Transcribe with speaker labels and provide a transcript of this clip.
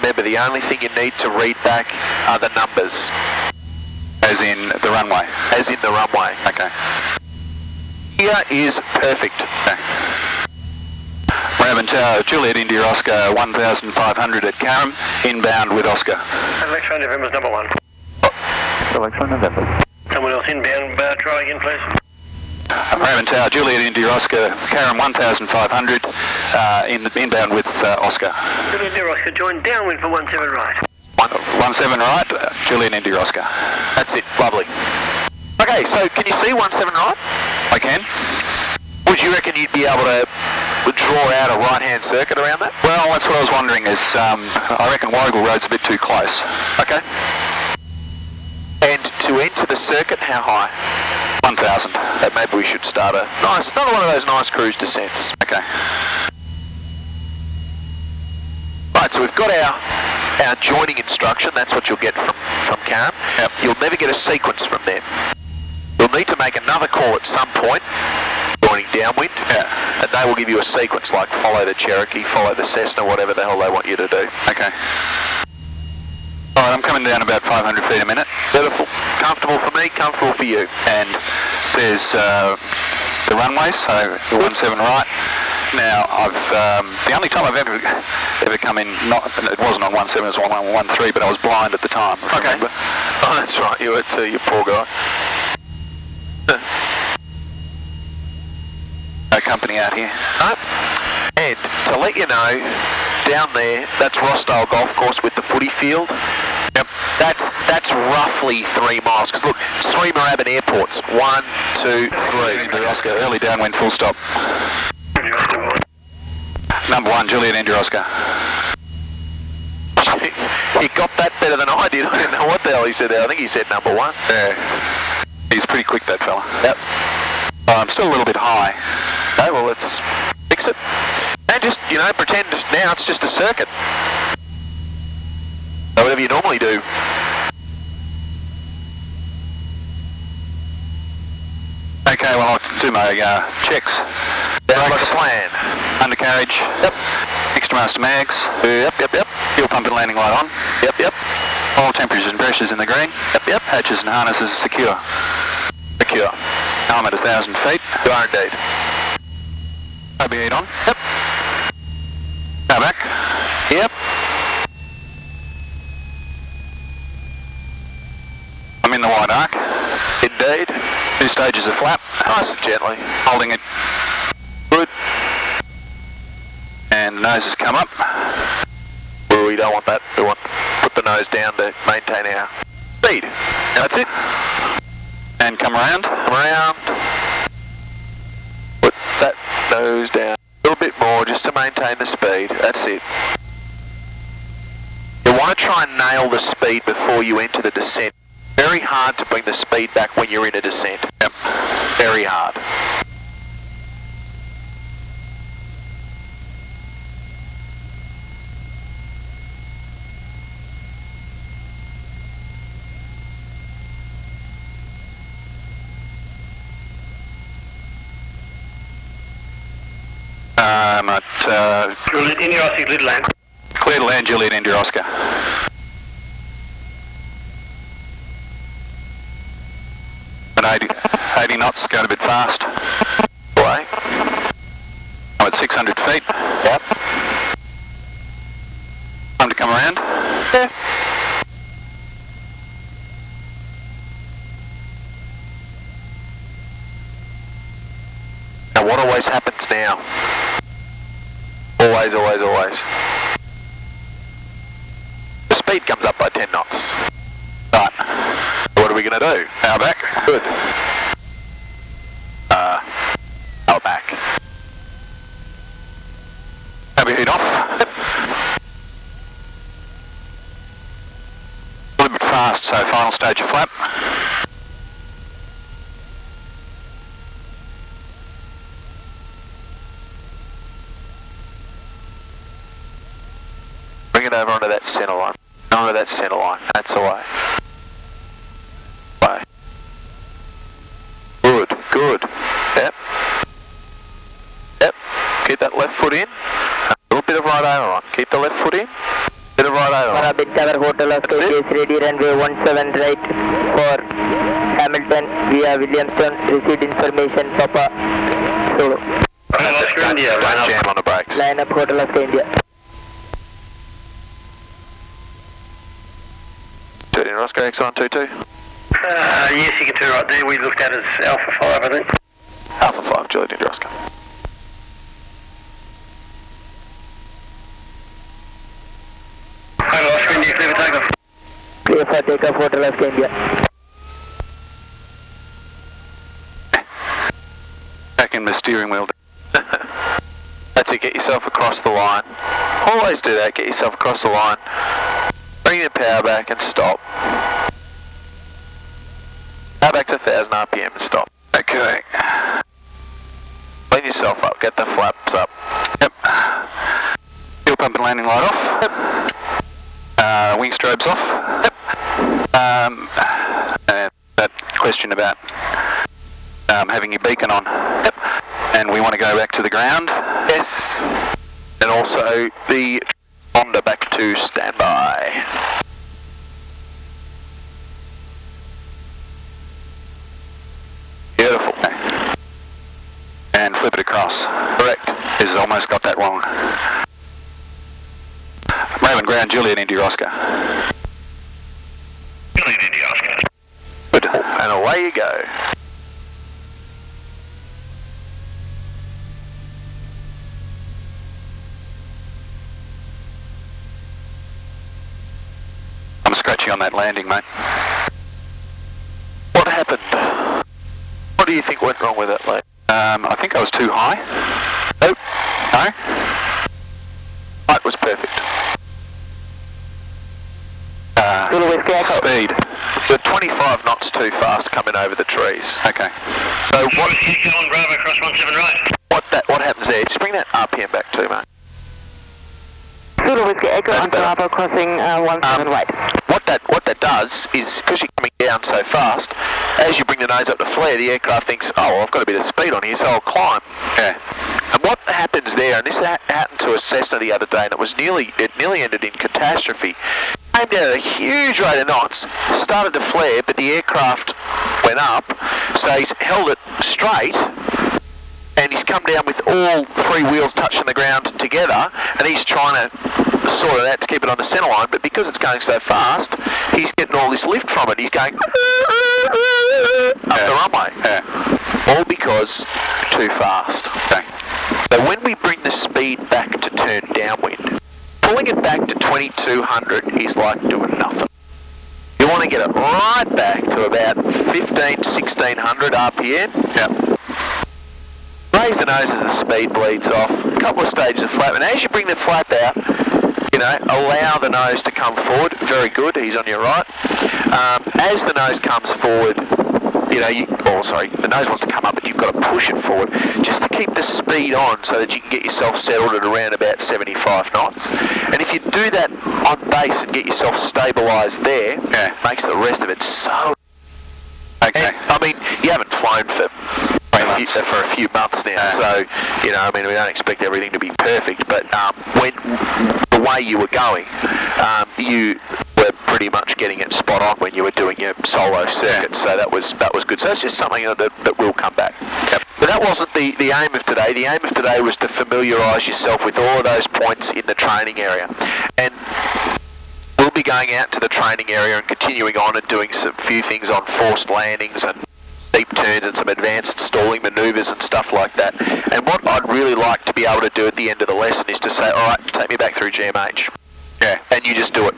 Speaker 1: Remember, the only thing you need to read back are the numbers.
Speaker 2: As in the runway?
Speaker 1: As in the runway.
Speaker 2: Okay.
Speaker 1: Here is perfect.
Speaker 2: Okay. Moorabbin Tower, Juliet India Oscar 1500 at Carrum, inbound with Oscar.
Speaker 3: Electron November's number 1.
Speaker 4: Electron November.
Speaker 3: Someone else inbound, try again please.
Speaker 2: Moorabbin Tower, Juliet India Oscar, Carrum 1500, inbound with Oscar.
Speaker 3: Juliet India Oscar, join downwind for 17 right.
Speaker 2: 17 right, Juliet India Oscar.
Speaker 1: That's it, lovely. Okay, so can you see 17 right?
Speaker 2: I can.
Speaker 1: Would you reckon you'd be able to draw out a right-hand circuit around that?
Speaker 2: Well, that's what I was wondering is, I reckon Warrigal Road's a bit too close.
Speaker 1: Okay. And to enter the circuit, how high?
Speaker 2: 1000.
Speaker 1: Maybe we should start another one of those nice cruise descents.
Speaker 2: Okay.
Speaker 1: Right, so we've got our joining instruction. That's what you'll get from Carrum.
Speaker 2: Yep.
Speaker 1: You'll never get a sequence from them. You'll need to make another call at some point, joining downwind, and they will give you a sequence like follow the Cherokee, follow the Cessna, whatever the hell they want you to do.
Speaker 2: Okay. Alright, I'm coming down about 500 feet a minute.
Speaker 1: Beautiful. Comfortable for me, comfortable for you.
Speaker 2: And there's the runway, so the 17 right. Now, the only time I've ever come in, it wasn't on 17, it was on 13, but I was blind at the time.
Speaker 1: Okay.
Speaker 2: Remember?
Speaker 1: Oh, that's right, you were too, you poor guy.
Speaker 2: No company out here.
Speaker 1: No. And to let you know, down there, that's Rossdale Golf Course with the footy field.
Speaker 2: Yep.
Speaker 1: That's roughly 3 miles. Because look, 3 Moorabbin airports. 1, 2, 3.
Speaker 2: India Oscar, early downwind, full stop. Number 1, Juliet India Oscar.
Speaker 1: He got that better than I did. I didn't know what the hell he said there. I think he said number 1.
Speaker 2: Yeah. He's pretty quick, that fella.
Speaker 1: Yep.
Speaker 2: I'm still a little bit high.
Speaker 1: Okay, well, let's fix it. And just, pretend now it's just a circuit. So whatever you normally do.
Speaker 2: Okay, well, I'll do my checks.
Speaker 1: Sounds like a plan.
Speaker 2: Undercarriage.
Speaker 1: Yep.
Speaker 2: Extra master mags.
Speaker 1: Yep.
Speaker 2: Fuel pump and landing light on.
Speaker 1: Yep.
Speaker 2: All temperatures and pressures in the green.
Speaker 1: Yep.
Speaker 2: Hatches and harnesses secure.
Speaker 1: Secure.
Speaker 2: Helmet 1,000 feet.
Speaker 1: You are indeed.
Speaker 2: OB8 on.
Speaker 1: Yep.
Speaker 2: Power back.
Speaker 1: Yep.
Speaker 2: I'm in the wide arc.
Speaker 1: Indeed.
Speaker 2: 2 stages of flap.
Speaker 1: Nice and gently.
Speaker 2: Holding it.
Speaker 1: Good.
Speaker 2: And the nose has come up.
Speaker 1: Well, we don't want that. We want to put the nose down to maintain our speed. That's it.
Speaker 2: And come around.
Speaker 1: Come around. Put that nose down a little bit more just to maintain the speed. That's it. You want to try and nail the speed before you enter the descent. Very hard to bring the speed back when you're in a descent.
Speaker 2: Yep.
Speaker 1: Very hard.
Speaker 2: I'm at
Speaker 3: Juliet India Oscar, clear to land.
Speaker 2: clear to land, Juliet India Oscar. At 80 knots, going a bit fast.
Speaker 1: Away.
Speaker 2: I'm at 600 feet.
Speaker 1: Yep.
Speaker 2: Time to come around.
Speaker 1: Yeah. Now what always happens now? Always. The speed comes up by 10 knots. Right. What are we going to do?
Speaker 2: Power back.
Speaker 1: Good. Power back.
Speaker 2: Overheat off. A little bit fast, so final stage of flap.
Speaker 1: Bring it over onto that centre line. Onto that centre line. That's the way. Way. Good. Yep. Keep that left foot in. A little bit of right over on. Keep the left foot in. Bit of right over.
Speaker 5: Moorabbin Tower Hotel Oscar is ready runway 17 right for Hamilton via Williamstown. Received information, Papa. Solo.
Speaker 3: Oscar India, line up.
Speaker 1: Jam on the brakes.
Speaker 5: Line up Hotel Oscar India.
Speaker 1: Tooradin Oscar, Exxon 22.
Speaker 3: Yes, you get two right there. We looked at as Alpha 5, I think.
Speaker 1: Alpha 5, Juliet India Oscar.
Speaker 3: Hotel Oscar India, clear for takeoff.
Speaker 5: Clear for takeoff Hotel Oscar India.
Speaker 2: Back in the steering wheel.
Speaker 1: That's it, get yourself across the line. Always do that, get yourself across the line. Bring the power back and stop. Power back to 1000 RPM and stop.
Speaker 2: Okay.
Speaker 1: Clean yourself up, get the flaps up.
Speaker 2: Yep. Fuel pump and landing light off. Yep. Wing strobes off. Yep. And that question about having your beacon on. Yep. And we want to go back to the ground.
Speaker 1: Yes. And also the Honda back to standby. Beautiful.
Speaker 2: Okay. And flip it across.
Speaker 1: Correct.
Speaker 2: He's almost got that wrong. Moorabbin ground, Juliet India Oscar.
Speaker 3: Juliet India Oscar.
Speaker 2: Good.
Speaker 1: And away you go.
Speaker 2: I'm scratchy on that landing, mate.
Speaker 1: What happened? What do you think went wrong with that, mate?
Speaker 2: I think I was too high.
Speaker 1: Nope.
Speaker 2: No?
Speaker 1: Height was perfect.
Speaker 2: Speed.
Speaker 1: The 25 knots too fast coming over the trees.
Speaker 2: Okay.
Speaker 1: So what
Speaker 3: Go on Bravo, cross 17 right.
Speaker 1: what happens there? Just bring that RPM back too, mate.
Speaker 5: Zulu Whiskey Echo on Bravo crossing 17 right.
Speaker 1: What that does is, because you're coming down so fast, as you bring the nose up to flare, the aircraft thinks, oh, well, I've got a bit of speed on here, so I'll climb.
Speaker 2: Yeah.
Speaker 1: And what happens there, and this happened to a Cessna the other day, and it nearly ended in catastrophe. Came down at a huge rate of knots, started to flare, but the aircraft went up, so he's held it straight, and he's come down with all three wheels touching the ground together, and he's trying to sort it out to keep it on the centre line, but because it's going so fast, he's getting all this lift from it. He's going up the runway.
Speaker 2: Yeah.
Speaker 1: All because too fast.
Speaker 2: Okay.
Speaker 1: So when we bring the speed back to turn downwind, pulling it back to 2200 is like doing nothing. You want to get it right back to about 1600 RPM.
Speaker 2: Yep.
Speaker 1: Raise the nose as the speed bleeds off, a couple of stages of flap, and as you bring the flap out, you know, allow the nose to come forward. Very good, he's on your right. As the nose comes forward, you know, the nose wants to come up, but you've got to push it forward just to keep the speed on so that you can get yourself settled at around about 75 knots. And if you do that on base and get yourself stabilised there,
Speaker 2: Yeah.
Speaker 1: makes the rest of it so...
Speaker 2: Okay.
Speaker 1: And, I mean, you haven't flown for a few months now, so, you know, I mean, we don't expect everything to be perfect, but when the way you were going, you were pretty much getting it spot on when you were doing your solo circuit, so that was good. So it's just something that will come back. Yep. But that wasn't the aim of today. The aim of today was to familiarise yourself with all of those points in the training area. And we'll be going out to the training area and continuing on and doing some few things on forced landings and steep turns and some advanced stalling manoeuvres and stuff like that. And what I'd really like to be able to do at the end of the lesson is to say, all right, take me back through GMH.
Speaker 2: Yeah.
Speaker 1: And you just do it.